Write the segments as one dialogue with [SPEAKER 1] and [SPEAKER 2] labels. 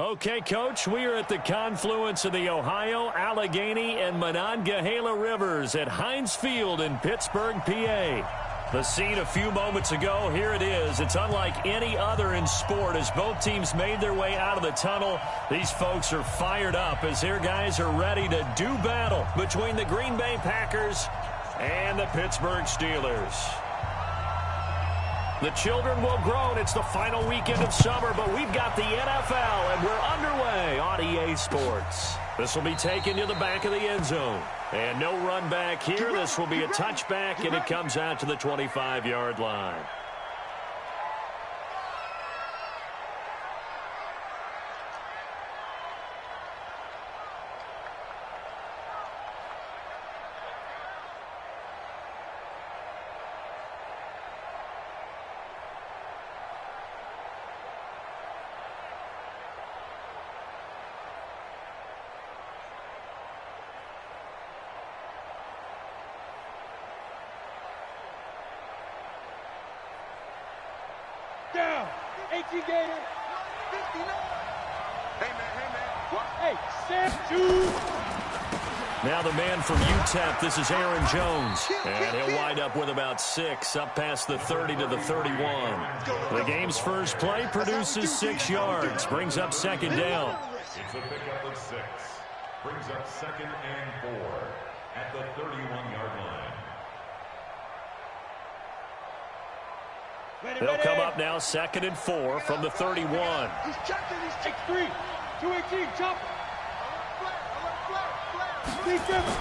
[SPEAKER 1] Okay, Coach, we are at the confluence of the Ohio, Allegheny, and Monongahela Rivers at Heinz Field in Pittsburgh, PA. The scene a few moments ago, here it is. It's unlike any other in sport as both teams made their way out of the tunnel. These folks are fired up as their guys are ready to do battle between the Green Bay Packers and the Pittsburgh Steelers. The children will groan. It's the final weekend of summer, but we've got the NFL, and we're underway on EA Sports. This will be taken to the back of the end zone. And no run back here. This will be a touchback, and it comes out to the 25-yard line.
[SPEAKER 2] Down. 18 Gator. 59. Hey, man. What? Hey, Sam, two.
[SPEAKER 1] Now the man from UTEP, this is Aaron Jones. And he'll wind up with about 6, up past the 30 to the 31. The game's first play produces 6 yards, brings up second down.
[SPEAKER 3] It's a pickup of 6. Brings up second and 4 at the 31-yard line.
[SPEAKER 1] They'll come up now, second and 4 from the 31.
[SPEAKER 2] He's checking. He's 6'3". 218. Chop. Deep dribble.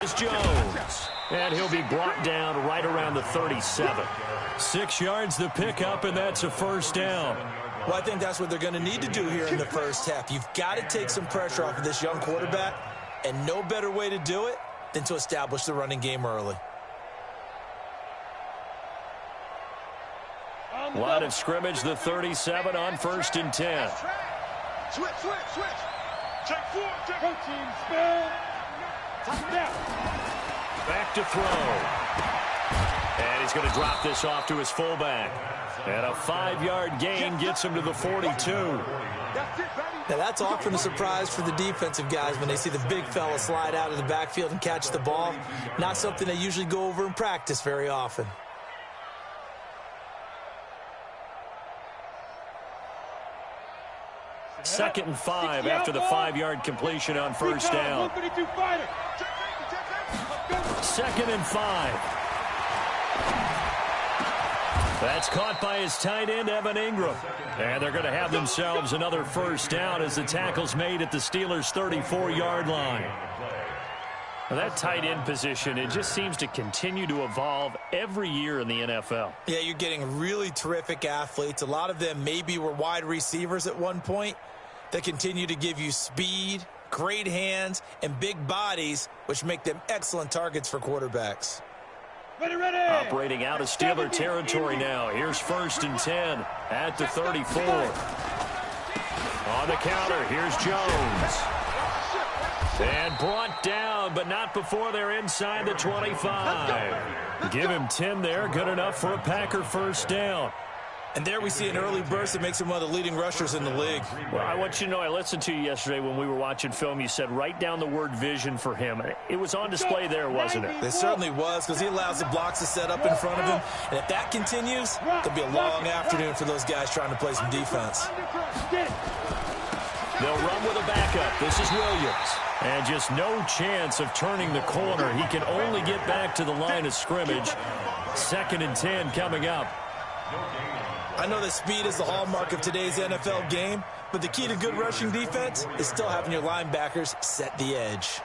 [SPEAKER 1] It's Jones. And he'll be brought down right around the 37. 6 yards the pickup, and that's a first down.
[SPEAKER 4] Well, I think that's what they're going to need to do here in the first half. You've got to take some pressure off of this young quarterback, and no better way to do it than to establish the running game early.
[SPEAKER 1] Line of scrimmage, the 37 on first and 10.
[SPEAKER 2] Switch. Check 4. Check. Go team, spin. Touchdown.
[SPEAKER 1] Back to throw. And he's going to drop this off to his fullback. And a 5-yard gain gets him to the 42.
[SPEAKER 4] Now, that's often a surprise for the defensive guys when they see the big fella slide out of the backfield and catch the ball. Not something they usually go over in practice very often.
[SPEAKER 1] Second and 5 after the 5-yard completion on first down. Second and 5. That's caught by his tight end, Evan Ingram. And they're going to have themselves another first down as the tackle's made at the Steelers' 34-yard line. Now, that tight end position, it just seems to continue to evolve every year in the NFL.
[SPEAKER 4] Yeah, you're getting really terrific athletes. A lot of them maybe were wide receivers at one point that continue to give you speed, great hands, and big bodies, which make them excellent targets for quarterbacks.
[SPEAKER 2] Ready.
[SPEAKER 1] Operating out of Steeler territory now. Here's first and 10 at the 34. On the counter, here's Jones. And brought down, but not before they're inside the 25. Give him 10 there, good enough for a Packer first down.
[SPEAKER 4] And there we see an early burst that makes him one of the leading rushers in the league.
[SPEAKER 1] Well, I want you to know, I listened to you yesterday when we were watching film. You said write down the word vision for him. It was on display there, wasn't it?
[SPEAKER 4] It certainly was, because he allows the blocks to set up in front of him. And if that continues, it'll be a long afternoon for those guys trying to play some defense.
[SPEAKER 1] They'll run with a backup. This is Williams. And just no chance of turning the corner. He can only get back to the line of scrimmage. Second and 10 coming up.
[SPEAKER 4] I know that speed is the hallmark of today's NFL game, but the key to good rushing defense is still having your linebackers set the edge.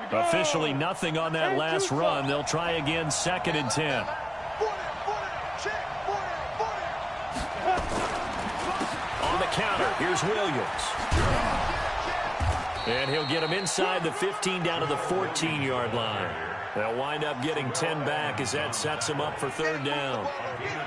[SPEAKER 1] Officially nothing on that last run. They'll try again, second and 10. On the counter, here's Williams. And he'll get him inside the 15 down to the 14-yard line. They'll wind up getting 10 back as that sets them up for third down.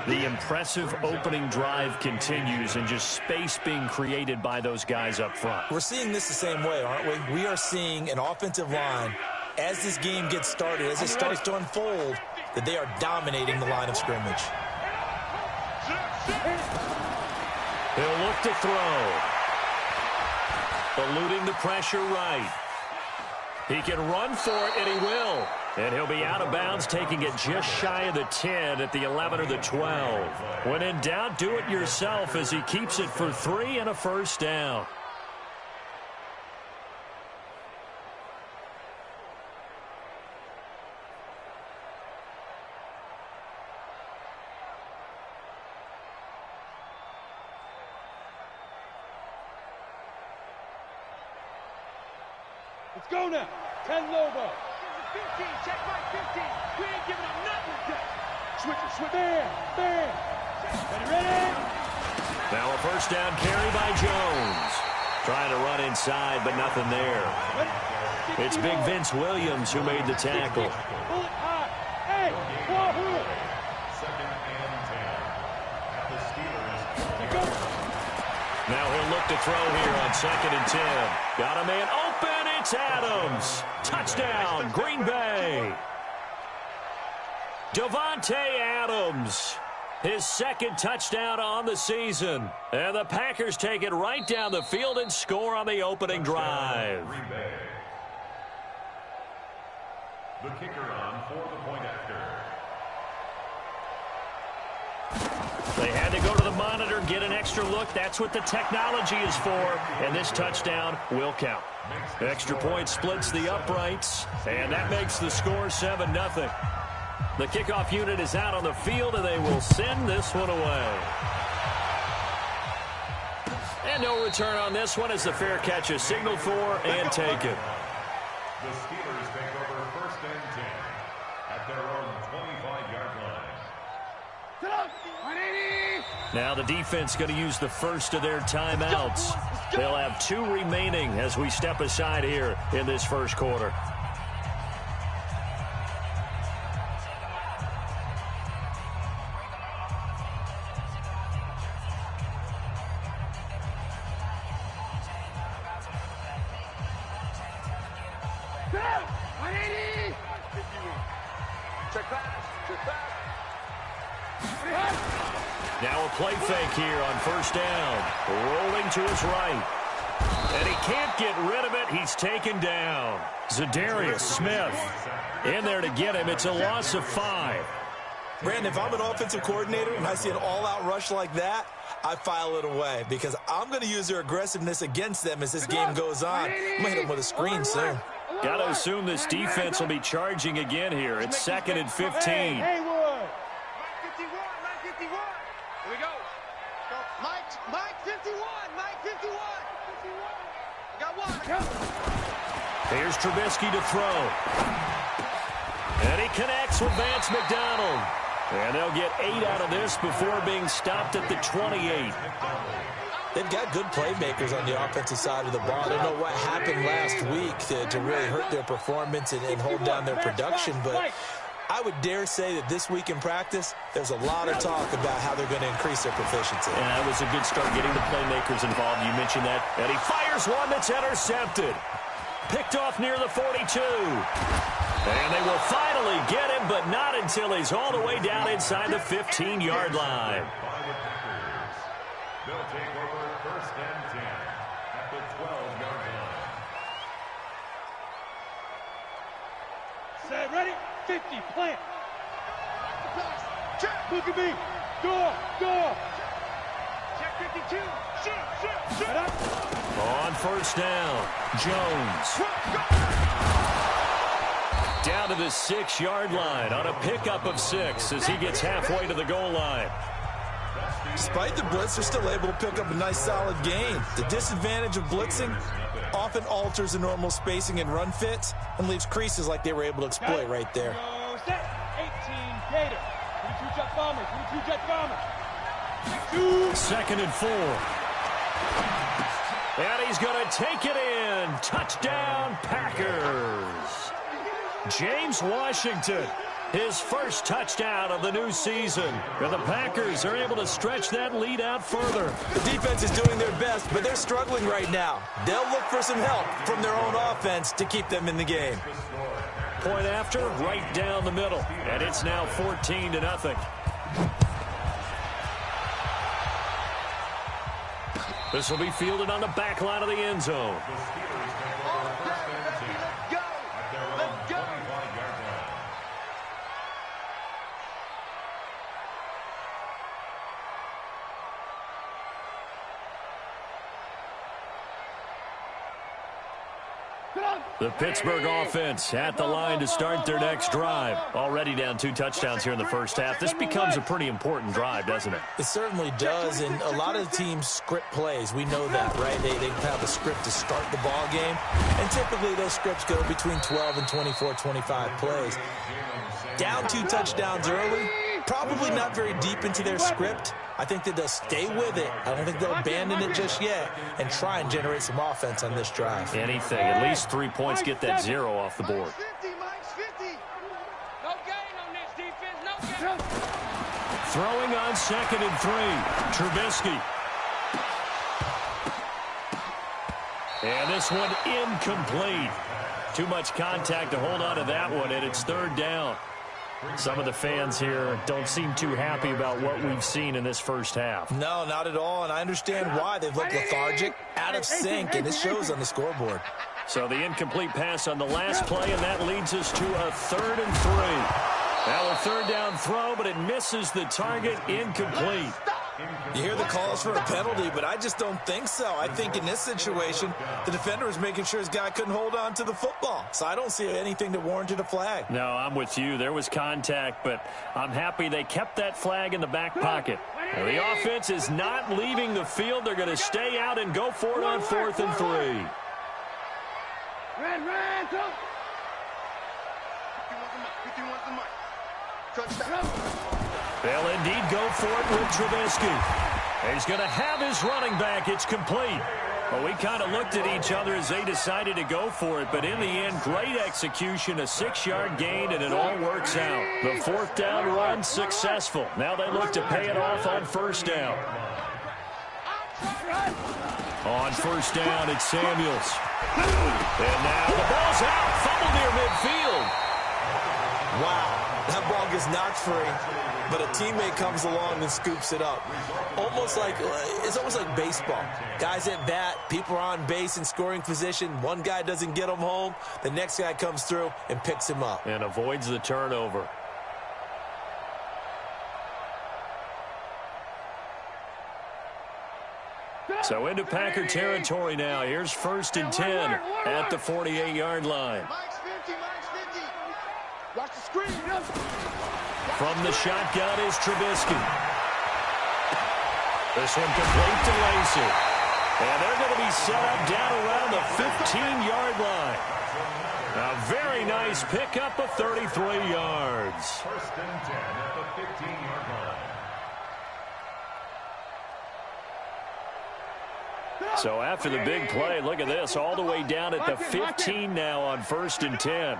[SPEAKER 1] The impressive opening drive continues and just space being created by those guys up front.
[SPEAKER 4] We're seeing this the same way, aren't we? We are seeing an offensive line, as this game gets started, as it starts to unfold, that they are dominating the line of scrimmage.
[SPEAKER 1] He'll look to throw. Eluding the pressure right. He can run for it, and he will. And he'll be out of bounds, taking it just shy of the 10 at the 11 or the 12. When in doubt, do it yourself as he keeps it for 3 and a first down.
[SPEAKER 2] Let's go now. 10 Lobo.
[SPEAKER 5] 15, check right 15. We ain't giving up nothing today.
[SPEAKER 2] Switch. Bam. Ready.
[SPEAKER 1] Now a first down carry by Jones. Trying to run inside, but nothing there. It's Big Vince Williams who made the tackle.
[SPEAKER 2] Pull it high. Hey, wahoo.
[SPEAKER 3] Second and 10 at the Steelers.
[SPEAKER 2] Go.
[SPEAKER 1] Now he'll look to throw here on second and 10. Got a man open. It's Adams. Touchdown, Green Bay. Davante Adams. His second touchdown on the season. And the Packers take it right down the field and score on the opening drive.
[SPEAKER 3] Green Bay. The kicker on for the point after.
[SPEAKER 1] They had to go to the monitor, get an extra look. That's what the technology is for. And this touchdown will count. Extra point splits the uprights. And that makes the score 7-0. The kickoff unit is out on the field, and they will send this one away. And no return on this one as the fair catch is signaled for and taken.
[SPEAKER 3] The Steelers take over first and 10 at their own 25-yard line.
[SPEAKER 1] Now the defense going to use the first of their timeouts. They'll have 2 remaining as we step aside here in this first quarter. Now a play fake here on first down. Rolling to his right. And he can't get rid of it. He's taken down. Zadarius Smith in there to get him. It's a loss of 5.
[SPEAKER 4] Brandon, if I'm an offensive coordinator and I see an all-out rush like that, I file it away because I'm going to use their aggressiveness against them as this game goes on. I'm going to hit them with a screen soon.
[SPEAKER 1] Got to assume this defense will be charging again here. It's second and 15.
[SPEAKER 2] Haywood.
[SPEAKER 5] Mike 51. Here we go. Mike 51. Mike 51. I got one.
[SPEAKER 1] Here's Trubisky to throw. And he connects with Vance McDonald. And they'll get 8 out of this before being stopped at the 28.
[SPEAKER 4] They've got good playmakers on the offensive side of the ball. I don't know what happened last week to really hurt their performance and hold down their production, but I would dare say that this week in practice, there's a lot of talk about how they're going to increase their proficiency.
[SPEAKER 1] And that was a good start getting the playmakers involved. You mentioned that. And he fires one that's intercepted. Picked off near the 42. And they will finally get him, but not until he's all the way down inside the 15-yard line.
[SPEAKER 3] They'll take over first and 10 at the 12-yard line.
[SPEAKER 2] Set, ready, 50, plant. Check. Look at me. Door.
[SPEAKER 5] Check 52. Shoot.
[SPEAKER 2] Set up.
[SPEAKER 1] On first down, Jones. Down to the 6-yard line on a pickup of 6 as he gets halfway to the goal line.
[SPEAKER 4] Despite the blitz, they're still able to pick up a nice solid gain. The disadvantage of blitzing often alters the normal spacing and run fits and leaves creases like they were able to exploit right there.
[SPEAKER 2] Set, 18, Gator. 22 jet bomber, 22 jet bomber. 2.
[SPEAKER 1] Second and 4. And he's going to take it in. Touchdown, Packers. James Washington, his first touchdown of the new season. And the Packers are able to stretch that lead out further.
[SPEAKER 4] The defense is doing their best, but they're struggling right now. They'll look for some help from their own offense to keep them in the game.
[SPEAKER 1] Point after, right down the middle. And it's now 14-0. This will be fielded on the back line of the end zone. The Pittsburgh offense at the line to start their next drive. Already down 2 touchdowns here in the first half. This becomes a pretty important drive, doesn't it?
[SPEAKER 4] It certainly does, and a lot of the teams script plays. We know that, right? They have a script to start the ball game, and typically those scripts go between 12 and 24, 25 plays. Down 2 touchdowns early, probably not very deep into their script. I think that they'll stay with it. I don't think they'll abandon it just yet and try and generate some offense on this drive.
[SPEAKER 1] Anything. At least 3 points, get that 0 off the board.
[SPEAKER 5] No gain on this defense. No gain.
[SPEAKER 1] Throwing on 2nd and 3. Trubisky. And this one incomplete. Too much contact to hold on to that one, and it's 3rd down. Some of the fans here don't seem too happy about what we've seen in this first half.
[SPEAKER 4] No, not at all, and I understand why. They've looked lethargic, out of sync, and it shows on the scoreboard.
[SPEAKER 1] So the incomplete pass on the last play, and that leads us to a 3rd and 3. Now a 3rd down throw, but it misses the target, incomplete.
[SPEAKER 4] You hear the calls for a penalty, but I just don't think so. I think in this situation, the defender was making sure his guy couldn't hold on to the football. So I don't see anything that warranted a flag.
[SPEAKER 1] No, I'm with you. There was contact, but I'm happy they kept that flag in the back pocket. Now, the offense is not leaving the field. They're going to stay out and go for it on 4th and 3.
[SPEAKER 5] Ran, go. 51's the mark. Touchdown.
[SPEAKER 1] They'll indeed go for it with Trubisky. He's going to have his running back. It's complete. Well, we kind of looked at each other as they decided to go for it, but in the end, great execution, a 6-yard gain, and it all works out. The 4th down run successful. Now they look to pay it off on 1st down. On 1st down, it's Samuels. And now the ball's out. Fumble near midfield.
[SPEAKER 4] Wow, that ball gets knocked free, but a teammate comes along and scoops it up. It's almost like baseball. Guys at bat, people are on base in scoring position. One guy doesn't get him home. The next guy comes through and picks him up.
[SPEAKER 1] And avoids the turnover. So into Packer territory now. Here's 1st and 10 at the 48-yard line.
[SPEAKER 5] Watch the screen.
[SPEAKER 1] From the shotgun is Trubisky. This one complete to Lacey. And they're going to be set up down around the 15-yard line. A very nice pickup of 33 yards.
[SPEAKER 3] 1st and 10 at the 15-yard line.
[SPEAKER 1] So after the big play, look at this, all the way down at the 15 now on 1st and 10.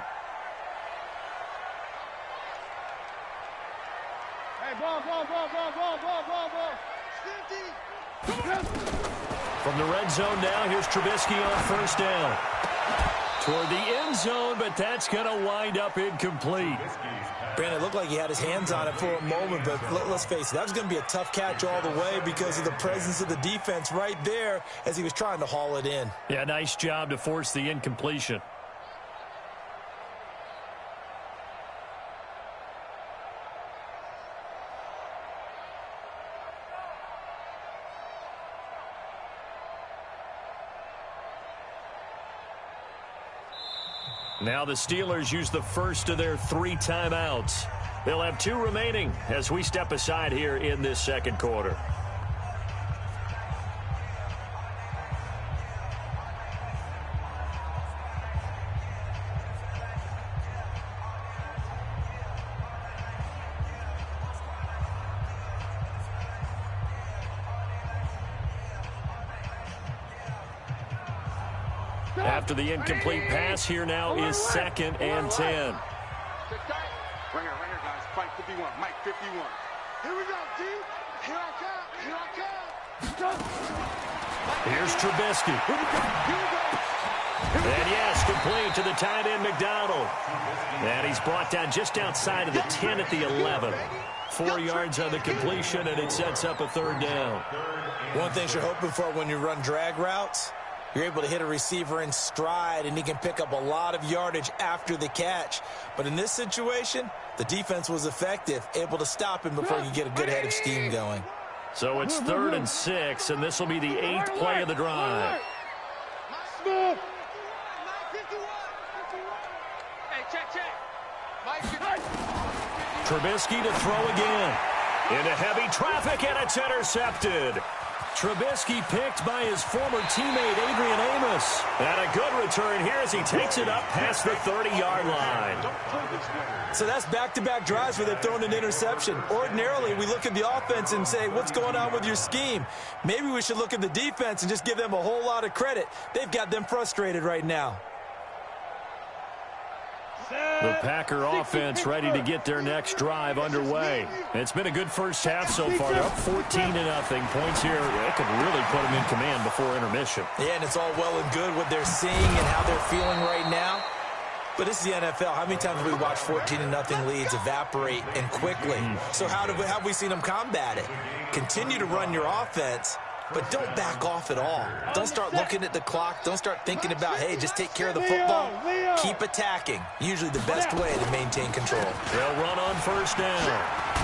[SPEAKER 1] From the red zone now, here's Trubisky on 1st down. Toward the end zone, but that's going to wind up incomplete.
[SPEAKER 4] Brandon, it looked like he had his hands on it for a moment, but let's face it, that was going to be a tough catch all the way because of the presence of the defense right there as he was trying to haul it in.
[SPEAKER 1] Yeah, nice job to force the incompletion. Now the Steelers use the first of their 3 timeouts. They'll have 2 remaining as we step aside here in this 2nd quarter. After the incomplete pass, here now is 2nd and 10.
[SPEAKER 2] Ringer, guys. Fight 51. Mike 51. Here we go, D. Here I come.
[SPEAKER 1] Here's Trubisky. And yes, complete to the tight end, McDonald. And he's brought down just outside of the 10 at the 11. 4 yards on the completion, and it sets up a 3rd down.
[SPEAKER 4] One thing you're hoping for when you run drag routes, you're able to hit a receiver in stride, and he can pick up a lot of yardage after the catch. But in this situation, the defense was effective, able to stop him before you get a good head of steam going.
[SPEAKER 1] So it's 3rd and 6, and this will be the 8th play of the drive.
[SPEAKER 2] Smith.
[SPEAKER 5] Hey, check.
[SPEAKER 1] Trubisky to throw again. Into heavy traffic, and it's intercepted. Trubisky picked by his former teammate, Adrian Amos. And a good return here as he takes it up past the 30-yard line.
[SPEAKER 4] So that's back-to-back drives where they've thrown an interception. Ordinarily, we look at the offense and say, what's going on with your scheme? Maybe we should look at the defense and just give them a whole lot of credit. They've got them frustrated right now.
[SPEAKER 1] The Packer offense ready to get their next drive underway. It's been a good first half so far. They're up 14-0. Points here, they could really put them in command before intermission.
[SPEAKER 4] Yeah, and it's all well and good what they're seeing and how they're feeling right now. But this is the NFL. How many times have we watched 14-0 leads evaporate and quickly? So how have we seen them combat it? Continue to run your offense, but don't back off at all. Don't start looking at the clock. Don't start thinking about, hey, just take care of the football. Keep attacking. Usually the best way to maintain control.
[SPEAKER 1] They'll run on 1st down.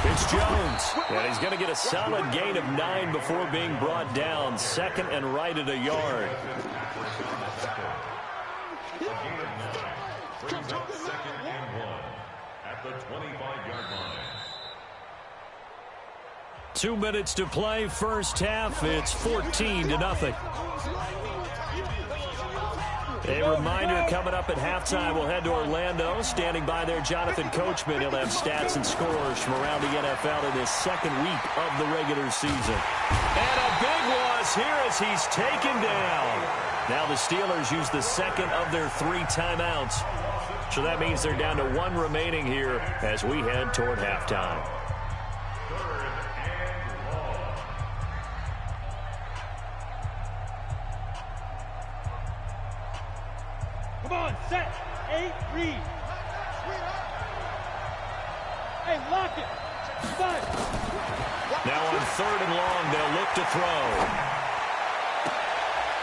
[SPEAKER 1] It's Jones. And he's going to get a solid gain of 9 before being brought down. 2nd and right at a yard.
[SPEAKER 3] Brings up 2nd and 1 at the 25-yard line.
[SPEAKER 1] 2 minutes to play, first half. It's 14-0. A reminder coming up at halftime. We'll head to Orlando. Standing by there, Jonathan Coachman. He'll have stats and scores from around the NFL in this 2nd week of the regular season. And a big loss here as he's taken down. Now the Steelers use the 2nd of their 3 timeouts. So that means they're down to 1 remaining here as we head toward halftime.
[SPEAKER 2] Come on, set. 8, read. Hey, lock it. 5.
[SPEAKER 1] Now on 3rd and long, they'll look to throw.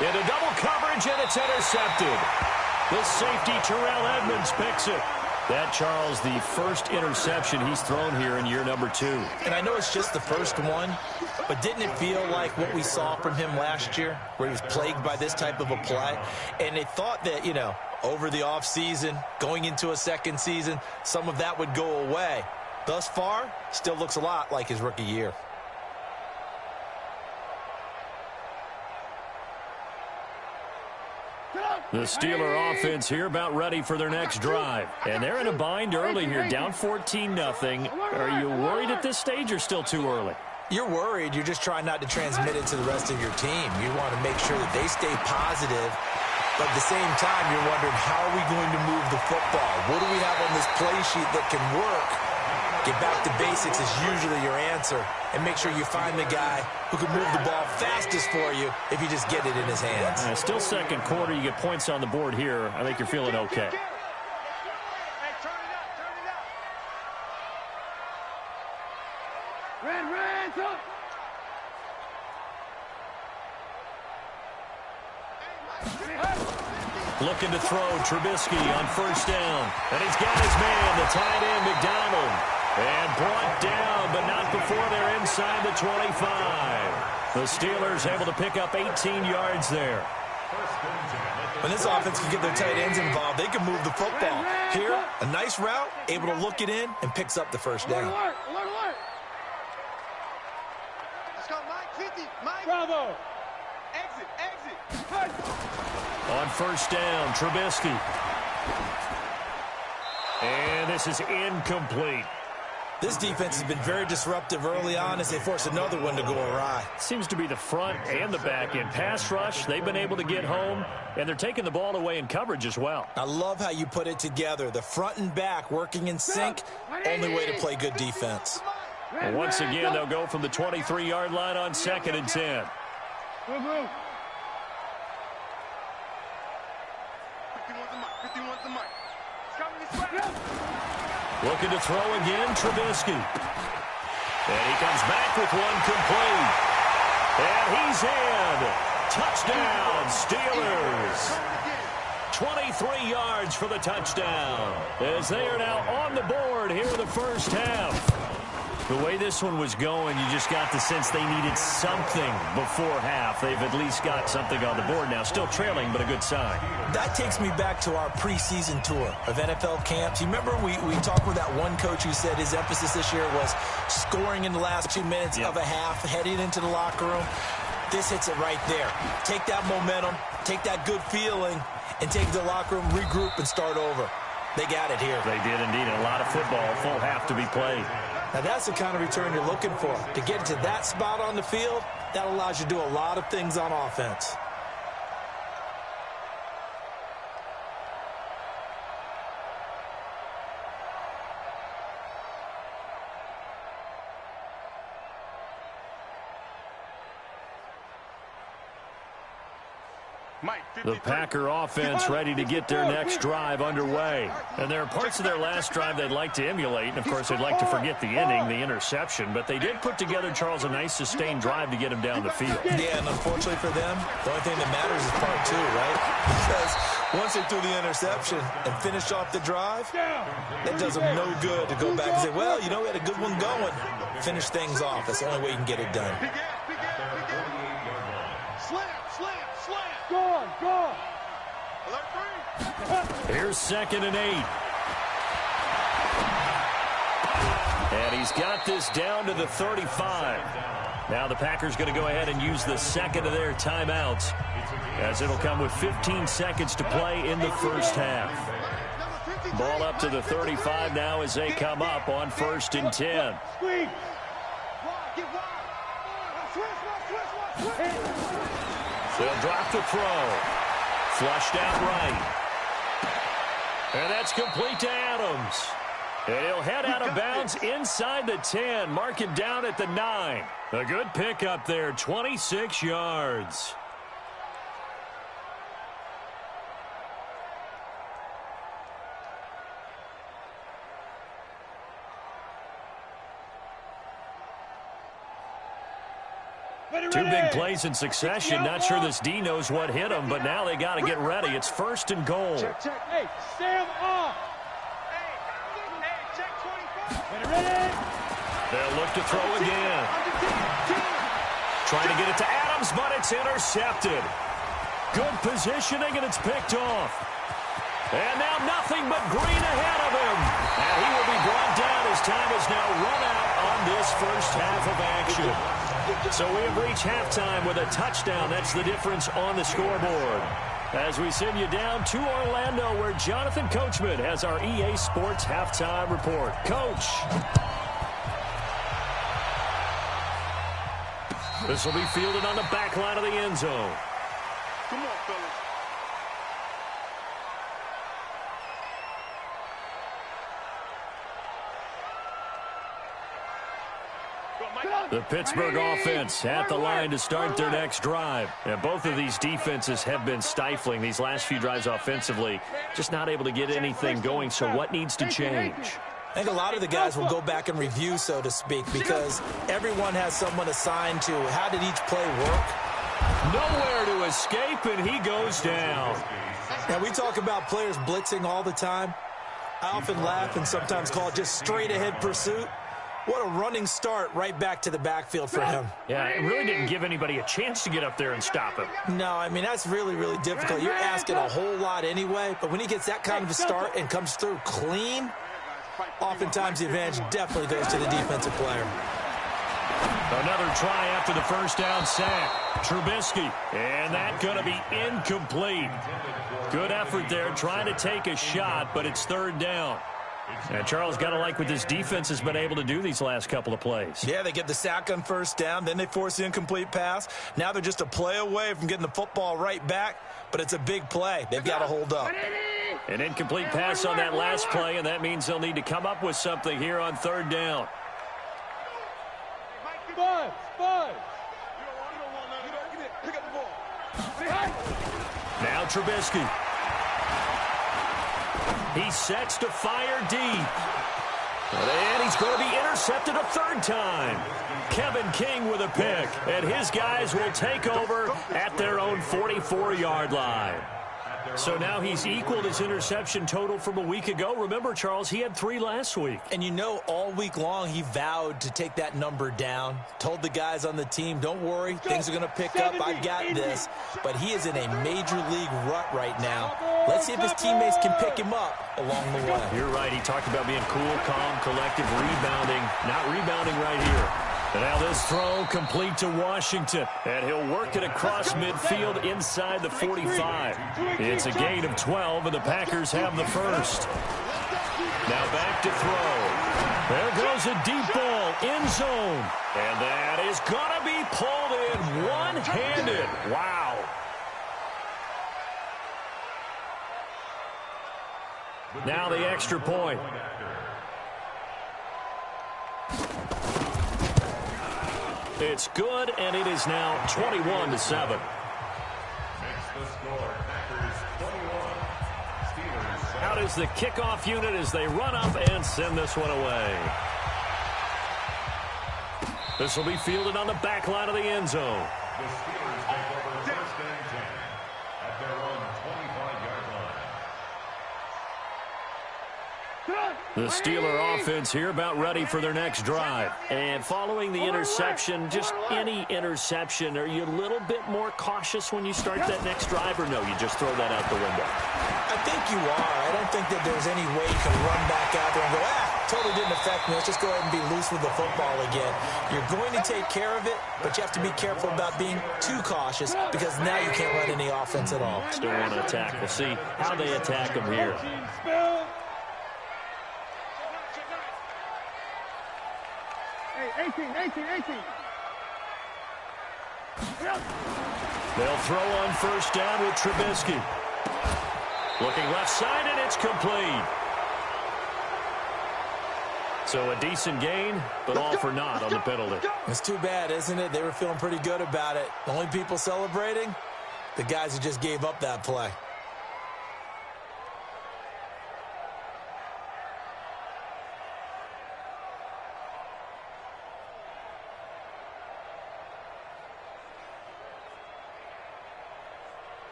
[SPEAKER 1] Into double coverage, and it's intercepted. The safety, Terrell Edmonds, picks it. That, Charles, the first interception he's thrown here in year number 2.
[SPEAKER 4] And I know it's just the first one, but didn't it feel like what we saw from him last year, where he was plagued by this type of a play? And they thought that, you know, over the offseason, going into a 2nd season, some of that would go away. Thus far, still looks a lot like his rookie year.
[SPEAKER 1] The Steeler offense here about ready for their next drive. And they're in a bind early here, down 14-0. Are you worried at this stage or still too early?
[SPEAKER 4] You're worried. You're just trying not to transmit it to the rest of your team. You want to make sure that they stay positive. But at the same time, you're wondering, how are we going to move the football? What do we have on this play sheet that can work? Get back to basics is usually your answer. And make sure you find the guy who can move the ball fastest for you if you just get it in his hands.
[SPEAKER 1] Still 2nd quarter. You get points on the board here. I think you're feeling okay.
[SPEAKER 5] Hey, turn it up.
[SPEAKER 2] Hands up.
[SPEAKER 1] Looking to throw, Trubisky on 1st down. And he's got his man, the tight end, McDonald. And brought down, but not before they're inside the 25. The Steelers able to pick up 18 yards there.
[SPEAKER 4] When this offense can get their tight ends involved, they can move the football. Here, a nice route, able to look it in, and picks up the 1st down.
[SPEAKER 2] Alert.
[SPEAKER 5] Let's go, Mike. 50. Mike.
[SPEAKER 2] Bravo.
[SPEAKER 5] Exit.
[SPEAKER 1] On 1st down, Trubisky. And this is incomplete.
[SPEAKER 4] This defense has been very disruptive early on as they force another one to go awry.
[SPEAKER 1] Seems to be the front and the back end. Pass rush, they've been able to get home, and they're taking the ball away in coverage as well.
[SPEAKER 4] I love how you put it together. The front and back working in sync, only way to play good defense.
[SPEAKER 1] And once again, they'll go from the 23-yard line on 2nd and 10.
[SPEAKER 2] 51's the mic.
[SPEAKER 1] Looking to throw again, Trubisky. And he comes back with one complete. And he's in. Touchdown, Steelers. 23 yards for the touchdown, as they are now on the board here in the first half. The way this one was going, you just got the sense they needed something before half. They've at least got something on the board now. Still trailing, but a good sign.
[SPEAKER 4] That takes me back to our preseason tour of NFL camps. You remember we talked with that one coach who said his emphasis this year was scoring in the last 2 minutes of a half, heading into the locker room. This hits it right there. Take that momentum, take that good feeling, and take it to the locker room, regroup, and start over. They got it here.
[SPEAKER 1] They did indeed. A lot of football, full half to be played.
[SPEAKER 4] Now, that's the kind of return you're looking for. To get to that spot on the field, that allows you to do a lot of things on offense.
[SPEAKER 1] The Packer offense ready to get their next drive underway. And there are parts of their last drive they'd like to emulate. And, of course, they'd like to forget the ending, the interception. But they did put together, Charles, a nice sustained drive to get him down the field.
[SPEAKER 4] Yeah, and unfortunately for them, the only thing that matters is part 2, right? Because once they threw the interception and finished off the drive, that does them no good to go back and say, well, you know, we had a good one going. Finish things off. That's the only way you can get it done.
[SPEAKER 5] Go on.
[SPEAKER 1] Here's 2nd and 8. And he's got this down to the 35. Now the Packers going to go ahead and use the second of their timeouts, as it'll come with 15 seconds to play in the first half. Ball up to the 35 now as they come up on 1st and 10. They'll drop the throw. Flushed out right. And that's complete to Adams. And he'll head out of bounds inside the 10. Mark it down at the 9. A good pickup there, 26 yards. Two big plays in succession. Not sure this D knows what hit him, but now they got to get ready. It's 1st and goal.
[SPEAKER 5] Check. Hey, Sam off. Hey, check 25. Ready?
[SPEAKER 1] They'll look to throw again. Trying to get it to Adams, but it's intercepted. Good positioning, and it's picked off. And now nothing but green ahead of him. And he will be brought down as time is now run out on this first half of action. So we have reached halftime with a touchdown. That's the difference on the scoreboard. As we send you down to Orlando, where Jonathan Coachman has our EA Sports halftime report. Coach. This will be fielded on the back line of the end zone.
[SPEAKER 2] Come on, fellas.
[SPEAKER 1] The Pittsburgh offense at the line to start their next drive. And both of these defenses have been stifling these last few drives offensively. Just not able to get anything going, so what needs to change?
[SPEAKER 4] I think a lot of the guys will go back and review, so to speak, because everyone has someone assigned to how did each play work.
[SPEAKER 1] Nowhere to escape, and he goes down.
[SPEAKER 4] Now, we talk about players blitzing all the time. I often laugh and sometimes call it just straight-ahead pursuit. What a running start right back to the backfield for him.
[SPEAKER 1] Yeah, it really didn't give anybody a chance to get up there and stop him.
[SPEAKER 4] No, I mean, that's really, really difficult. You're asking a whole lot anyway, but when he gets that kind of a start and comes through clean, oftentimes the advantage definitely goes to the defensive player.
[SPEAKER 1] Another try after the first down sack. Trubisky, and that's going to be incomplete. Good effort there trying to take a shot, but it's 3rd down. And Charles, got to like what this defense has been able to do these last couple of plays.
[SPEAKER 4] Yeah, they get the sack on first down, then they force the incomplete pass. Now they're just a play away from getting the football right back, but it's a big play. They've got to hold up.
[SPEAKER 1] An incomplete pass on that last play, and that means they'll need to come up with something here on third down.
[SPEAKER 5] Five.
[SPEAKER 2] Pick up the ball.
[SPEAKER 1] Now Trubisky. He sets to fire deep. And he's going to be intercepted a third time. Kevin King with a pick. And his guys will take over at their own 44-yard line. So now he's equaled his interception total from a week ago. Remember, Charles, he had 3 last week.
[SPEAKER 4] And you know, all week long he vowed to take that number down. Told the guys on the team, don't worry, things are going to pick up. I've got this. But he is in a major league rut right now. Let's see if his teammates can pick him up along the way.
[SPEAKER 1] You're right. He talked about being cool, calm, collective, rebounding. Not rebounding right here. And now this throw complete to Washington. And he'll work it across midfield inside the 45. It's a gain of 12, and the Packers have the first. Now back to throw. There goes a deep ball, end zone. And that is going to be pulled in one-handed. Wow. Now the extra point. It's good, and it is now 21-7.
[SPEAKER 3] Makes the score. Packers 21. Steelers 7.
[SPEAKER 1] Out is the kickoff unit as they run up and send this one away. This will be fielded on the back line of the end zone.
[SPEAKER 3] The Steelers take over first and 10 at their own 25-yard line.
[SPEAKER 1] The Steeler offense here about ready for their next drive. And following the interception, just any interception, are you a little bit more cautious when you start that next drive, or no, you just throw that out the window?
[SPEAKER 4] I think you are. I don't think that there's any way you can run back out there and go, totally didn't affect me. Let's just go ahead and be loose with the football again. You're going to take care of it, but you have to be careful about being too cautious because now you can't run any offense at all.
[SPEAKER 1] Still want to attack. We'll see how they attack them here.
[SPEAKER 5] Hey, 18.
[SPEAKER 1] They'll throw on first down with Trubisky. Looking left side, and it's complete. So a decent gain, but all for naught on the penalty.
[SPEAKER 4] It's too bad, isn't it? They were feeling pretty good about it. The only people celebrating, the guys who just gave up that play.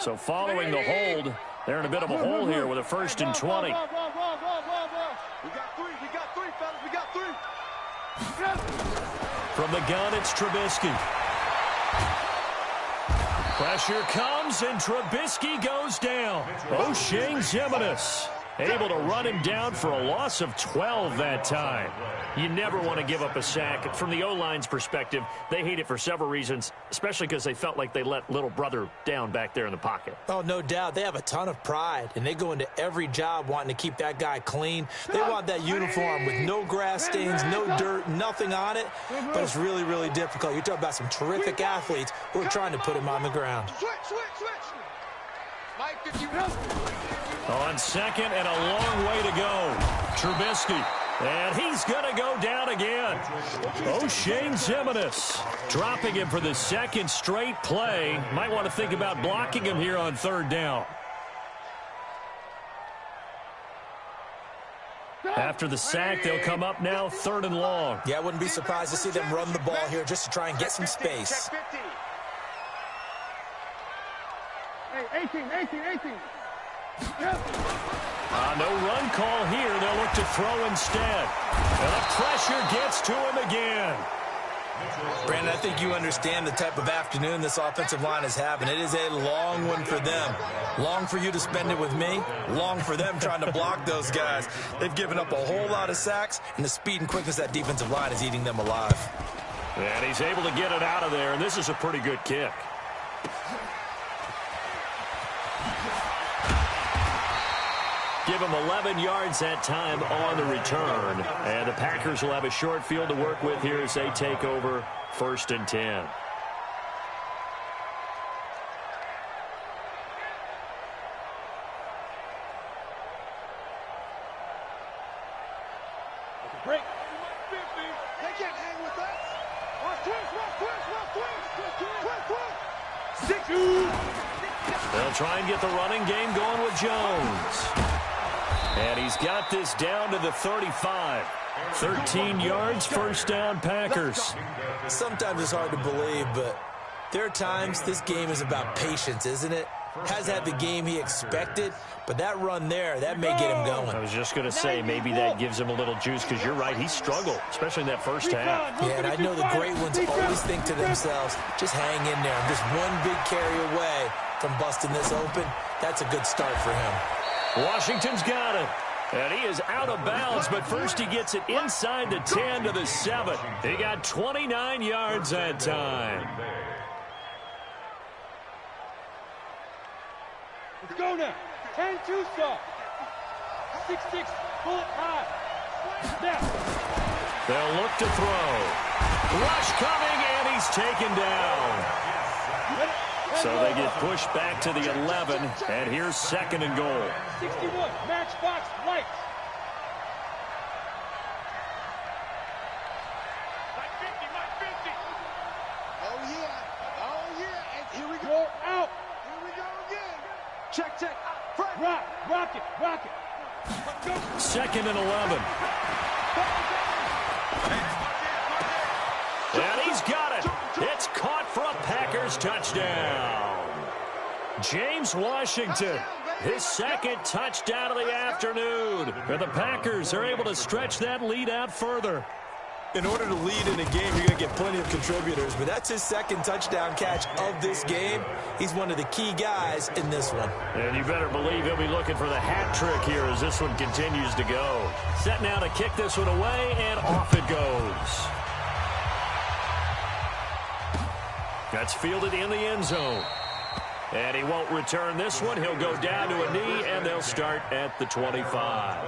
[SPEAKER 1] So following the hold, they're in a bit of a hole here with a 1st and 20.
[SPEAKER 2] We got three, fellas. We got three.
[SPEAKER 1] From the gun, it's Trubisky. Pressure comes, and Trubisky goes down. O'Shane Ximines able to run him down for a loss of 12 that time. You never want to give up a sack. From the O-line's perspective, they hate it for several reasons, especially because they felt like they let little brother down back there in the pocket.
[SPEAKER 4] Oh, no doubt. They have a ton of pride, and they go into every job wanting to keep that guy clean. They want that uniform with no grass stains, no dirt, nothing on it, but it's really, really difficult. You're talking about some terrific athletes who are trying to put him on the ground.
[SPEAKER 2] Switch. Mike, if you
[SPEAKER 1] On second and a long way to go. Trubisky. And he's going to go down again. O'Shane Ximines dropping him for the second straight play. Might want to think about blocking him here on third down. After the sack, they'll come up now 3rd and long.
[SPEAKER 4] Yeah, I wouldn't be surprised to see them run the ball here just to try and get some space.
[SPEAKER 5] Hey, 18.
[SPEAKER 1] No run call here. They'll look to throw instead. And the pressure gets to him again.
[SPEAKER 4] Brandon, I think you understand the type of afternoon this offensive line is having. It is a long one for them. Long for you to spend it with me. Long for them trying to block those guys. They've given up a whole lot of sacks, and the speed and quickness of that defensive line is eating them alive.
[SPEAKER 1] And he's able to get it out of there, and this is a pretty good kick. Give him 11 yards that time on the return. And the Packers will have a short field to work with here as they take over 1st and 10.
[SPEAKER 5] Break.
[SPEAKER 2] They can't hang with us.
[SPEAKER 1] They'll try and get the running game going with Jones. And he's got this down to the 35. 13 yards, first down, Packers.
[SPEAKER 4] Sometimes it's hard to believe, but there are times this game is about patience, isn't it? Has had the game he expected, but that run there, that may get him going.
[SPEAKER 1] I was just going to say, maybe that gives him a little juice, because you're right, he struggled, especially in that first half.
[SPEAKER 4] Yeah, and I know the great ones always think to themselves, just hang in there. I'm just one big carry away from busting this open. That's a good start for him.
[SPEAKER 1] Washington's got it. And he is out of bounds, but first he gets it inside the 10 to the 7. He got 29 yards that time.
[SPEAKER 5] Let's go now. 10-2 stop. 6-6, pull it high. Snap.
[SPEAKER 1] They'll look to throw. Rush coming, and he's taken down. So they get pushed back to the 11, and here's 2nd and goal.
[SPEAKER 5] 61, matchbox lights. Mike 50.
[SPEAKER 2] Oh, yeah. And here we go.
[SPEAKER 5] Go out.
[SPEAKER 2] Here we go again. Check. Front.
[SPEAKER 5] Rock it.
[SPEAKER 1] 2nd and 11. And he's got it. It's caught for a Packers touchdown. James Washington, his 2nd touchdown of the afternoon. And the Packers are able to stretch that lead out further.
[SPEAKER 4] In order to lead in a game, you're going to get plenty of contributors, but that's his 2nd touchdown catch of this game. He's one of the key guys in this one.
[SPEAKER 1] And you better believe he'll be looking for the hat trick here as this one continues to go. Set now to kick this one away, and off it goes. That's fielded in the end zone. And he won't return this one. He'll go down to a knee, and they'll start at the 25.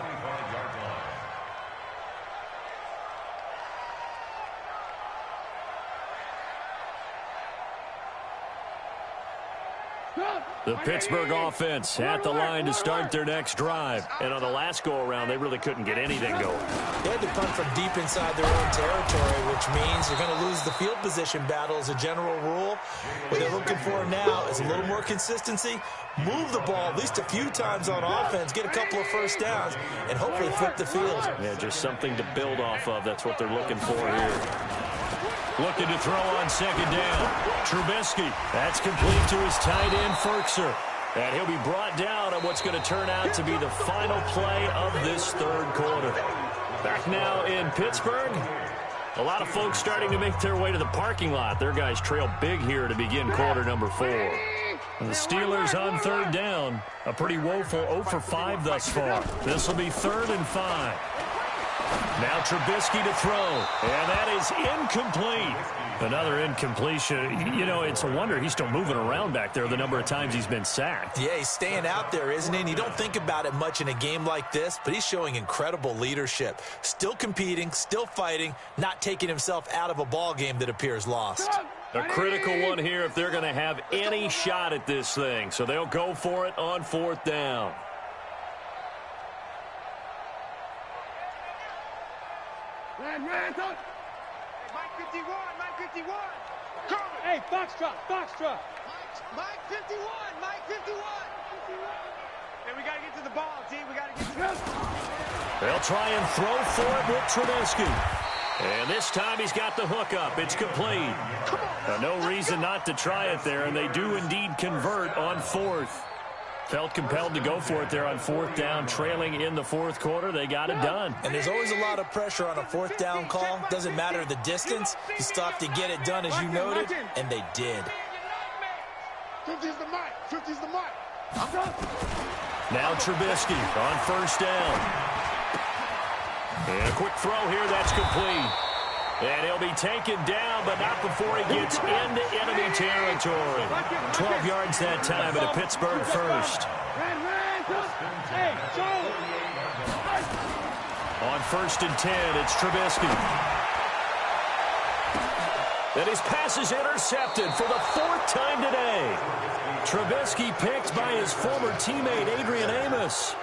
[SPEAKER 1] The Pittsburgh offense at the line to start their next drive. And on the last go-around, they really couldn't get anything going.
[SPEAKER 4] They had to punt from deep inside their own territory, which means they're going to lose the field position battle as a general rule. What they're looking for now is a little more consistency, move the ball at least a few times on offense, get a couple of first downs, and hopefully flip the field.
[SPEAKER 1] Yeah, just something to build off of. That's what they're looking for here. Looking to throw on 2nd down. Trubisky. That's complete to his tight end, Ferkser. And he'll be brought down on what's going to turn out to be the final play of this 3rd quarter. Back now in Pittsburgh. A lot of folks starting to make their way to the parking lot. Their guys trail big here to begin quarter number 4. And the Steelers on 3rd down. A pretty woeful 0 for 5 thus far. This will be 3rd and 5. Now Trubisky to throw, and that is incomplete. Another incompletion. You know, it's a wonder he's still moving around back there the number of times he's been sacked.
[SPEAKER 4] Yeah, he's staying out there, isn't he? And you don't think about it much in a game like this, but he's showing incredible leadership. Still competing, still fighting, not taking himself out of a ball game that appears lost.
[SPEAKER 1] A critical one here if they're going to have any shot at this thing. So they'll go for it on 4th down.
[SPEAKER 5] Ran.
[SPEAKER 2] Mike 51.
[SPEAKER 5] Hey, Foxtrot.
[SPEAKER 2] Mike 51. Hey, we got to get to the ball, team. We got to get to it.
[SPEAKER 1] They'll try and throw for it with Trubisky. And this time he's got the hook up. It's complete. No reason not to try it there, and they do indeed convert on 4th. Felt compelled to go for it there on 4th down, trailing in the 4th quarter. They got it done.
[SPEAKER 4] And there's always a lot of pressure on a 4th down call. Doesn't matter the distance. You still have to get it done, as you noted, and they did.
[SPEAKER 2] 50's the mic. 50's the mic.
[SPEAKER 1] Now Trubisky on 1st down. And a quick throw here. That's complete. And he'll be taken down, but not before he gets into enemy territory. 12 yards that time at a Pittsburgh first.
[SPEAKER 5] Hey, Jones.
[SPEAKER 1] On 1st and 10, it's Trubisky. And his pass is intercepted for the 4th time today. Trubisky picked by his former teammate, Adrian Amos.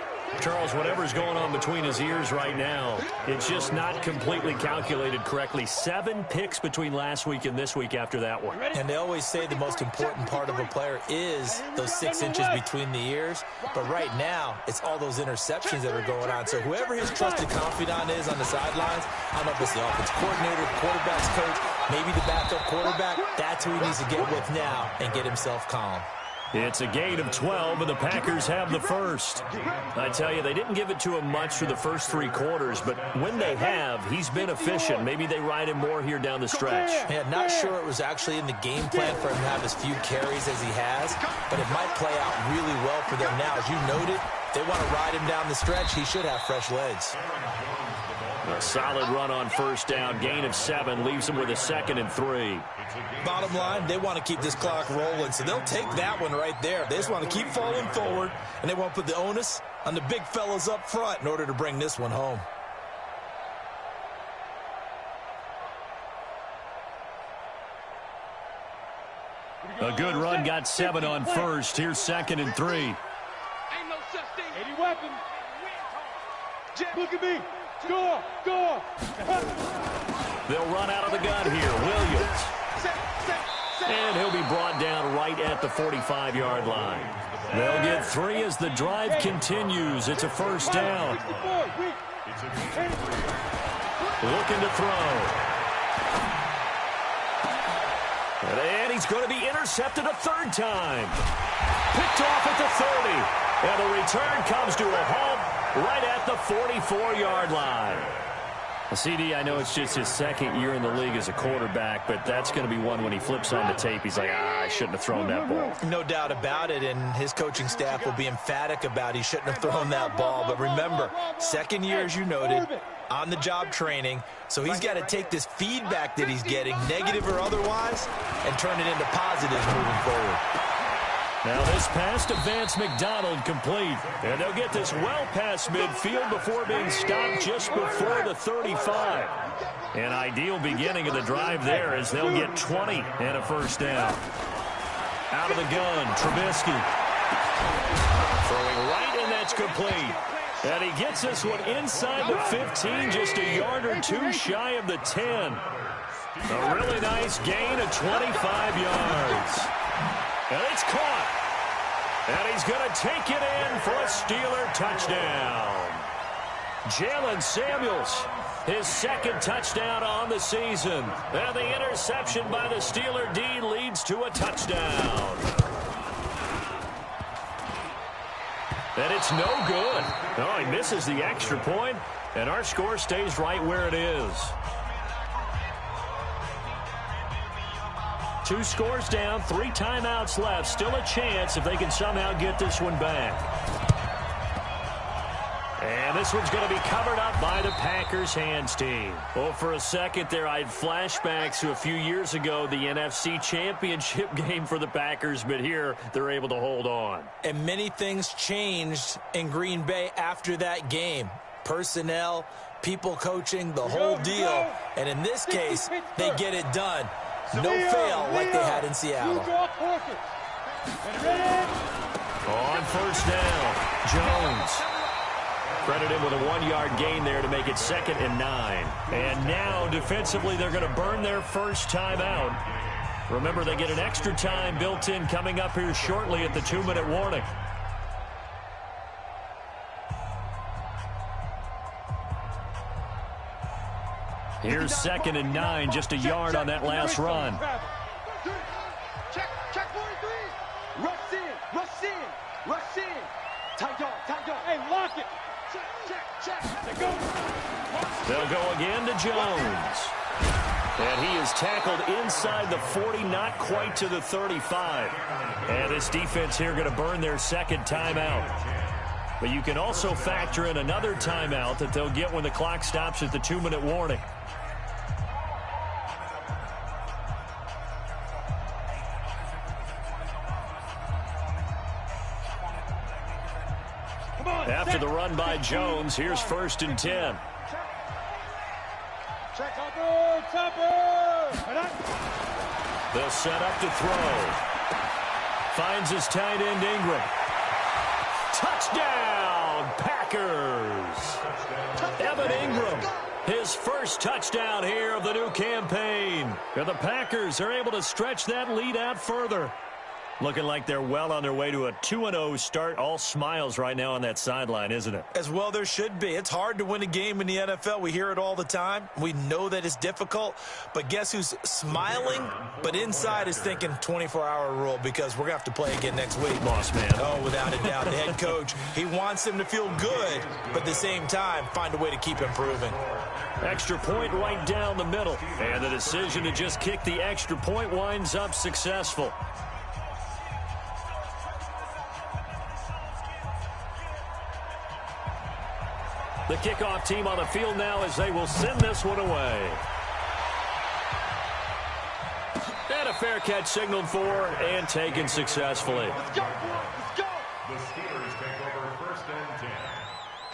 [SPEAKER 1] Charles, whatever's going on between his ears right now, it's just not completely calculated correctly. 7 picks between last week and this week after that one.
[SPEAKER 4] And they always say the most important part of a player is those 6 inches between the ears. But right now, it's all those interceptions that are going on. So whoever his trusted confidant is on the sidelines, I don't know if it's the offense coordinator, the quarterback's coach, maybe the backup quarterback, that's who he needs to get with now and get himself calm.
[SPEAKER 1] It's a gain of 12, and the Packers have the first. I tell you, they didn't give it to him much for the first 3 quarters, but when they have, he's been efficient. Maybe they ride him more here down the stretch.
[SPEAKER 4] Yeah, not sure it was actually in the game plan for him to have as few carries as he has, but it might play out really well for them now. As you noted, they want to ride him down the stretch. He should have fresh legs.
[SPEAKER 1] A solid run on 1st down. Gain of 7 leaves him with a 2nd and 3.
[SPEAKER 4] Bottom line, they want to keep this clock rolling, so they'll take that one right there. They just want to keep falling forward, and they want to put the onus on the big fellas up front in order to bring this one home.
[SPEAKER 1] A good run got 7 on 1st. Here's 2nd and 3.
[SPEAKER 5] Ain't no such thing. 80 weapons. Look at me. Score. Score.
[SPEAKER 1] They'll run out of the gun here. Williams. And he'll be brought down right at the 45-yard line. They'll get 3 as the drive continues. It's a 1st down. Looking to throw. And he's going to be intercepted a 3rd time. Picked off at the 30. And the return comes to a halt right at the 44-yard line. CD, I know it's just his 2nd year in the league as a quarterback, but that's going to be one when he flips on the tape, he's like, I shouldn't have thrown that ball.
[SPEAKER 4] No doubt about it, and his coaching staff will be emphatic about he shouldn't have thrown that ball. But remember, 2nd year, as you noted, on-the-job training, so he's got to take this feedback that he's getting, negative or otherwise, and turn it into positives moving forward.
[SPEAKER 1] Now this pass to Vance McDonald complete. And they'll get this well past midfield before being stopped just before the 35. An ideal beginning of the drive there as they'll get 20 and a 1st down. Out of the gun, Trubisky. Throwing right, and that's complete. And he gets this one inside the 15, just a yard or 2 shy of the 10. A really nice gain of 25 yards. And it's caught. And he's going to take it in for a Steeler touchdown. Jalen Samuels, his 2nd touchdown on the season. And the interception by the Steeler D leads to a touchdown. And it's no good. Oh, he misses the extra point, and our score stays right where it is. 2 scores down, 3 timeouts left. Still a chance if they can somehow get this one back. And this one's going to be covered up by the Packers hands team. Well, for a second there, I had flashbacks to a few years ago, the NFC Championship game for the Packers, but here they're able to hold on.
[SPEAKER 4] And many things changed in Green Bay after that game. Personnel, people coaching, the whole deal. And in this case, they get it done. No fail like they had in Seattle.
[SPEAKER 1] On 1st down, Jones. Credit him with a 1-yard gain there to make it 2nd and 9. And now, defensively, they're going to burn their first time out. Remember, they get an extra time built in coming up here shortly at the 2-minute warning. Here's 2nd and 9, just a yard on that last run.
[SPEAKER 2] Check 43. Rush in. Tight yard.
[SPEAKER 5] Hey, lock it.
[SPEAKER 2] Check.
[SPEAKER 1] They'll go again to Jones. And he is tackled inside the 40, not quite to the 35. And this defense here going to burn their 2nd timeout. But you can also factor in another timeout that they'll get when the clock stops at the 2-minute warning. After the run by Jones, here's 1st and 10. They'll set up to throw. Finds his tight end, Ingram. Touchdown, Packers! Evan Ingram, his first touchdown here of the new campaign. And the Packers are able to stretch that lead out further. Looking like they're well on their way to a 2-0 start. All smiles right now on that sideline, isn't it?
[SPEAKER 4] As well there should be. It's hard to win a game in the NFL. We hear it all the time. We know that it's difficult. But guess who's smiling, but inside is thinking 24-hour rule, because we're going to have to play again next week.
[SPEAKER 1] Boss man.
[SPEAKER 4] Oh, without a doubt. The head coach, he wants them to feel good, but at the same time, find a way to keep improving.
[SPEAKER 1] Extra point right down the middle. And the decision to just kick the extra point winds up successful. The kickoff team on the field now as they will send this one away. And a fair catch signaled for and taken successfully.
[SPEAKER 2] Let's go, let's go.
[SPEAKER 3] The Steelers take over 1st and 10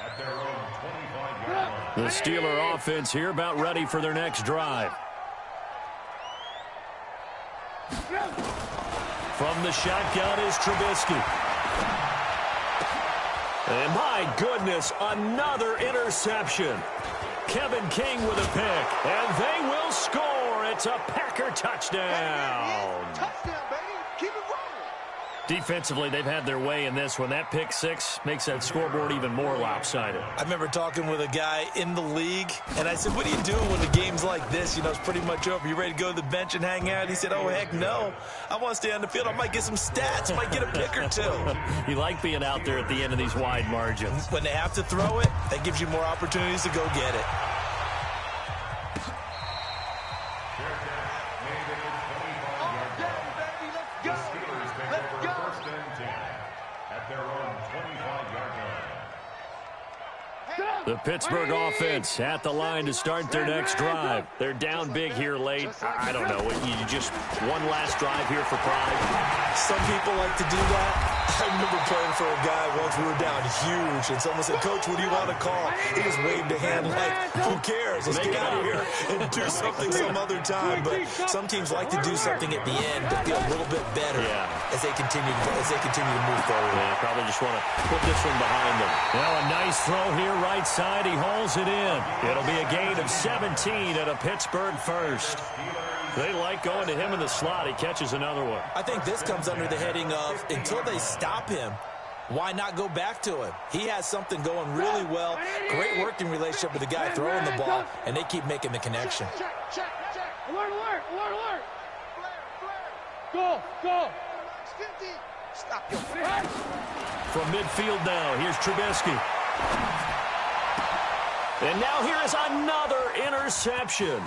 [SPEAKER 3] at their own 25-yard line.
[SPEAKER 1] The Steeler offense here about ready for their next drive. From the shotgun is Trubisky. And my goodness, another interception. Kevin King with a pick, and they will score. It's a Packer touchdown.
[SPEAKER 2] Touchdown, baby. Keep it rolling.
[SPEAKER 1] Defensively, they've had their way in this one. That pick six makes that scoreboard even more lopsided.
[SPEAKER 4] I remember talking with a guy in the league, and I said, what do you do when the game's like this? You know, it's pretty much over. You ready to go to the bench and hang out? He said, oh, heck no. I want to stay on the field. I might get some stats. Might get a pick or two.
[SPEAKER 1] You like being out there at the end of these wide margins.
[SPEAKER 4] When they have to throw it, that gives you more opportunities to go get it.
[SPEAKER 1] The Pittsburgh offense at the line to start their next drive. They're down big here late. I don't know. You just one last drive here for pride.
[SPEAKER 4] Some people like to do that. I remember playing for a guy once. We were down huge, and someone said, Coach, what do you want to call? He just waved a hand like, who cares? Let's get out of here and do something some other time. But some teams like to do something at the end to feel a little bit better as they continue to move forward.
[SPEAKER 1] Yeah, probably just want to put this one behind them. Now a nice throw here right side. He hauls it in. It'll be a gain of 17 at a Pittsburgh first. They like going to him in the slot. He catches another one.
[SPEAKER 4] I think this comes under the heading of, until they stop him, why not go back to him? He has something going really well. Great working relationship with the guy throwing the ball, and they keep making the connection.
[SPEAKER 2] Check.
[SPEAKER 5] Alert, alert, alert, alert.
[SPEAKER 2] Flare.
[SPEAKER 5] Go.
[SPEAKER 2] Stop your
[SPEAKER 1] From midfield now, here's Trubisky. And now here is another interception.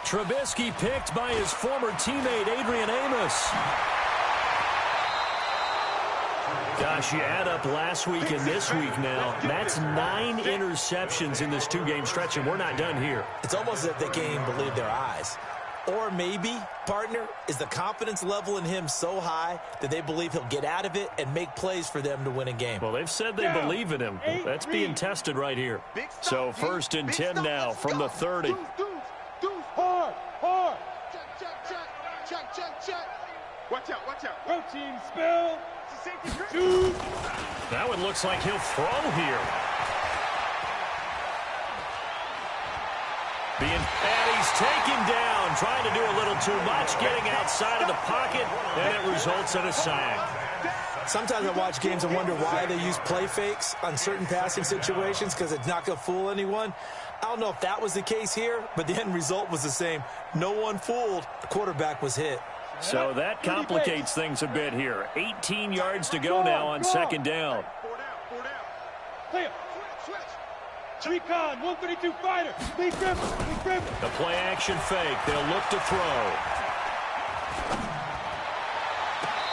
[SPEAKER 1] Trubisky picked by his former teammate, Adrian Amos. Gosh, you add up last week and this week now. That's 9 interceptions in this 2-game stretch, and we're not done here.
[SPEAKER 4] It's almost as if they can't even believe their eyes. Or maybe, partner, is the confidence level in him so high that they believe he'll get out of it and make plays for them to win a game.
[SPEAKER 1] Well, they've said they believe in him. That's being tested right here. So 1st and 10 now from the 30.
[SPEAKER 5] Hard.
[SPEAKER 2] Check. Watch out.
[SPEAKER 5] Protein spill.
[SPEAKER 1] That one looks like he'll throw here. And he's taken down, trying to do a little too much, getting outside of the pocket, and it results in a sack.
[SPEAKER 4] Sometimes I watch games and wonder why they use play fakes on certain passing situations, because it's not going to fool anyone. I don't know if that was the case here, but the end result was the same. No one fooled. The quarterback was hit.
[SPEAKER 1] So that complicates things a bit here. 18 yards to go now on 2nd down.
[SPEAKER 2] 4 down.
[SPEAKER 5] Clear.
[SPEAKER 2] Switch.
[SPEAKER 5] Recon, 132 fighter. Lee Griffin.
[SPEAKER 1] The play action fake. They'll look to throw.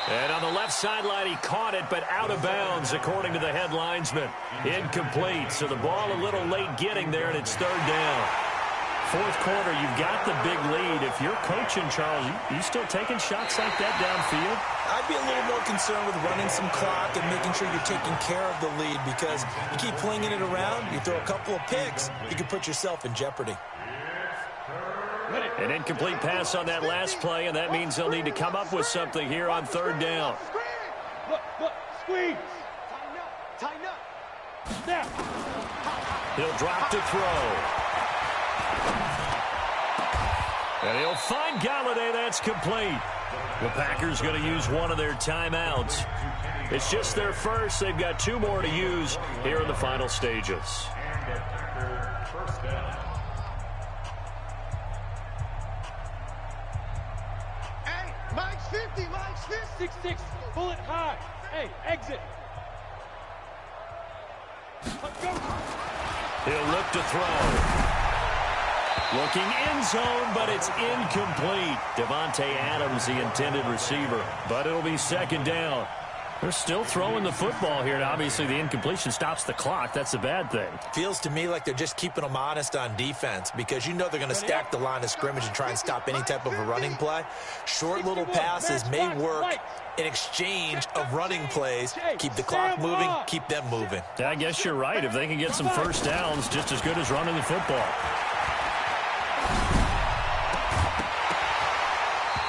[SPEAKER 1] And on the left sideline, he caught it, but out of bounds, according to the head linesman. Incomplete, so the ball a little late getting there, and it's 3rd down. fourth quarter, you've got the big lead. If you're coaching, Charles, you still taking shots like that downfield?
[SPEAKER 4] I'd be a little more concerned with running some clock and making sure you're taking care of the lead, because you keep flinging it around, you throw a couple of picks, you can put yourself in jeopardy.
[SPEAKER 1] An incomplete pass on that last play, and that means they'll need to come up with something here on third down.
[SPEAKER 5] Look, squeeze. Tighten up. Snap.
[SPEAKER 1] He'll drop to throw. And he'll find Galladay. That's complete. The Packers going to use one of their timeouts. It's just their first. They've got 2 more to use here in the final stages.
[SPEAKER 3] And a Packer first down.
[SPEAKER 2] Hey, Mike's 50, Mike's 50.
[SPEAKER 5] 6-6. Pull it high. Hey, exit. Let's go.
[SPEAKER 1] He'll look to throw. Looking end zone, but it's incomplete. Devontae Adams, the intended receiver. But it'll be second down. They're still throwing the football here, and obviously the incompletion stops the clock. That's a bad thing.
[SPEAKER 4] Feels to me like they're just keeping them honest on defense, because you know they're going to stack the line of scrimmage and try and stop any type of a running play. Short little passes may work in exchange of running plays. Keep the clock moving, keep them moving.
[SPEAKER 1] I guess you're right. If they can get some first downs, just as good as running the football.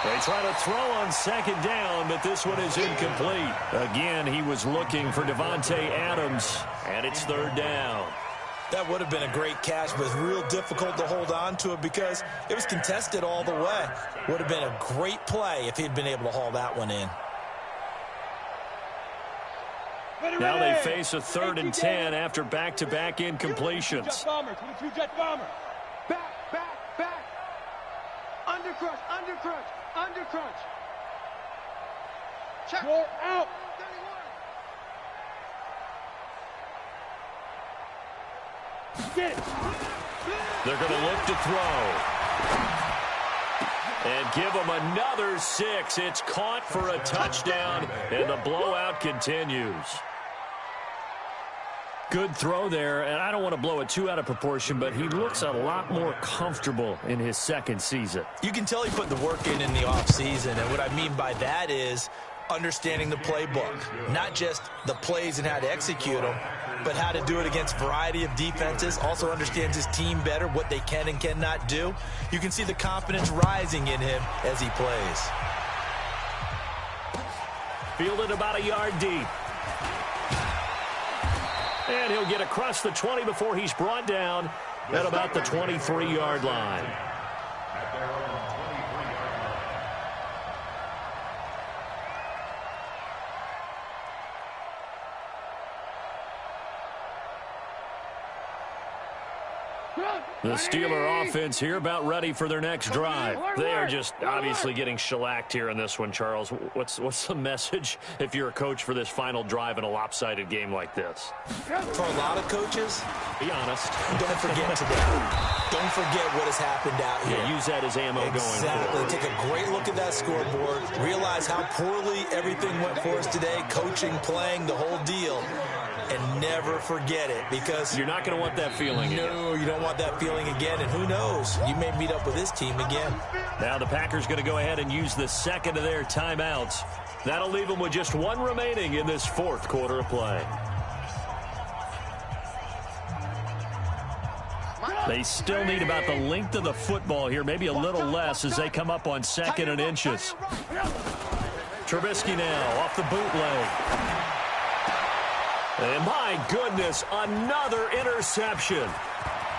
[SPEAKER 1] They try to throw on second down, but this one is incomplete. Again, he was looking for Devontae Adams, and it's third down.
[SPEAKER 4] That would have been a great catch, but it's real difficult to hold on to it because it was contested all the way. Would have been a great play if he'd been able to haul that one in.
[SPEAKER 1] Now they face a 3rd and 10 after back-to-back incompletions.
[SPEAKER 5] Jet bomber, 22 jet bomber.
[SPEAKER 2] Back. Under crunch. Check.
[SPEAKER 5] You're out.
[SPEAKER 2] 31.
[SPEAKER 5] Get it.
[SPEAKER 1] They're going to look to throw. And give them another 6. It's caught for a touchdown, and the blowout continues. Good throw there, and I don't want to blow it too out of proportion, but he looks a lot more comfortable in his second season.
[SPEAKER 4] You can tell he put the work in the offseason, and what I mean by that is understanding the playbook. Not just the plays and how to execute them, but how to do it against a variety of defenses. Also understands his team better, what they can and cannot do. You can see the confidence rising in him as he plays.
[SPEAKER 1] Fielded about a yard deep. And he'll get across the 20 before he's brought down at about the 23-yard line.
[SPEAKER 3] At their own 23-yard line.
[SPEAKER 1] The Steeler offense here about ready for their next drive. They are just obviously getting shellacked here in this one, Charles. What's the message if you're a coach for this final drive in a lopsided game like this?
[SPEAKER 4] For a lot of coaches,
[SPEAKER 1] Be honest.
[SPEAKER 4] don't forget today. Don't forget what has happened out here.
[SPEAKER 1] Yeah, use that as ammo going
[SPEAKER 4] Exactly.
[SPEAKER 1] forward.
[SPEAKER 4] Take a great look at that scoreboard. Realize how poorly everything went for us today. Coaching, playing, the whole deal. And never forget it, because
[SPEAKER 1] You're not going to want that feeling again.
[SPEAKER 4] no, you don't want that feeling again. And who knows? You may meet up with this team again.
[SPEAKER 1] Now the Packers going to go ahead and use the second of their timeouts. That'll leave them with just one remaining in this fourth quarter of play. They still need about the length of the football here, maybe a little less as they come up on 2nd and inches. Trubisky now off the bootleg. And my goodness, another interception.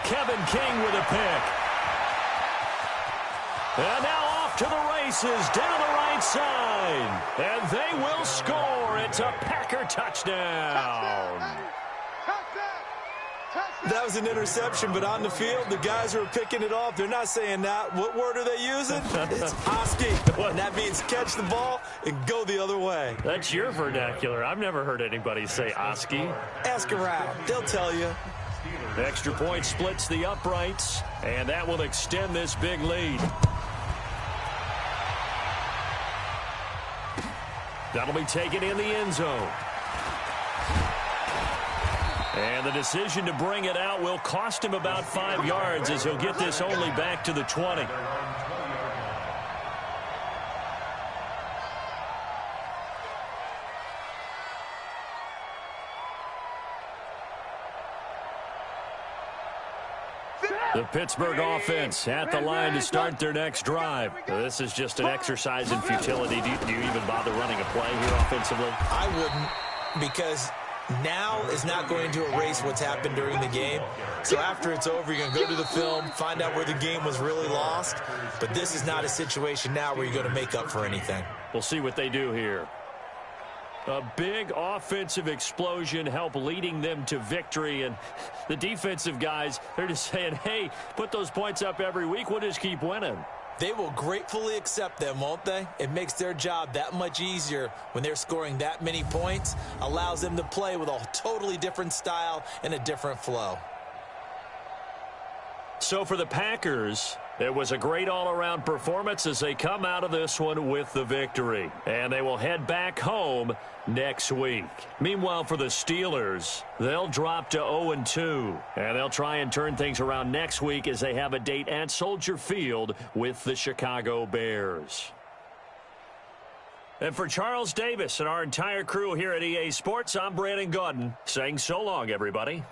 [SPEAKER 1] Kevin King with a pick. And now off to the races down the right side. And they will score. It's a Packer touchdown.
[SPEAKER 4] That was an interception, but on the field, the guys who are picking it off, they're not saying that. What word are they using? It's Oski. And that means catch the ball and go the other way.
[SPEAKER 1] That's your vernacular. I've never heard anybody say Oski.
[SPEAKER 4] Ask around. They'll tell you.
[SPEAKER 1] Extra point splits the uprights, and that will extend this big lead. That'll be taken in the end zone. And the decision to bring it out will cost him about 5 yards as he'll get this only back to the 20. The Pittsburgh offense at the line to start their next drive. This is just an exercise in futility. Do you even bother running a play here offensively?
[SPEAKER 4] I wouldn't, because now is not going to erase what's happened during the game. So after it's over, you're going to go to the film, find out where the game was really lost. But this is not a situation now where you're going to make up for anything.
[SPEAKER 1] We'll see what they do here. A big offensive explosion helped leading them to victory. And the defensive guys, they're just saying, hey, put those points up every week. We'll just keep winning.
[SPEAKER 4] They will gratefully accept them, won't they? It makes their job that much easier when they're scoring that many points. Allows them to play with a totally different style and a different flow.
[SPEAKER 1] So for the Packers, it was a great all-around performance as they come out of this one with the victory. And they will head back home next week. Meanwhile, for the Steelers, they'll drop to 0-2. And they'll try and turn things around next week as they have a date at Soldier Field with the Chicago Bears. And for Charles Davis and our entire crew here at EA Sports, I'm Brandon Gaudin saying so long, everybody.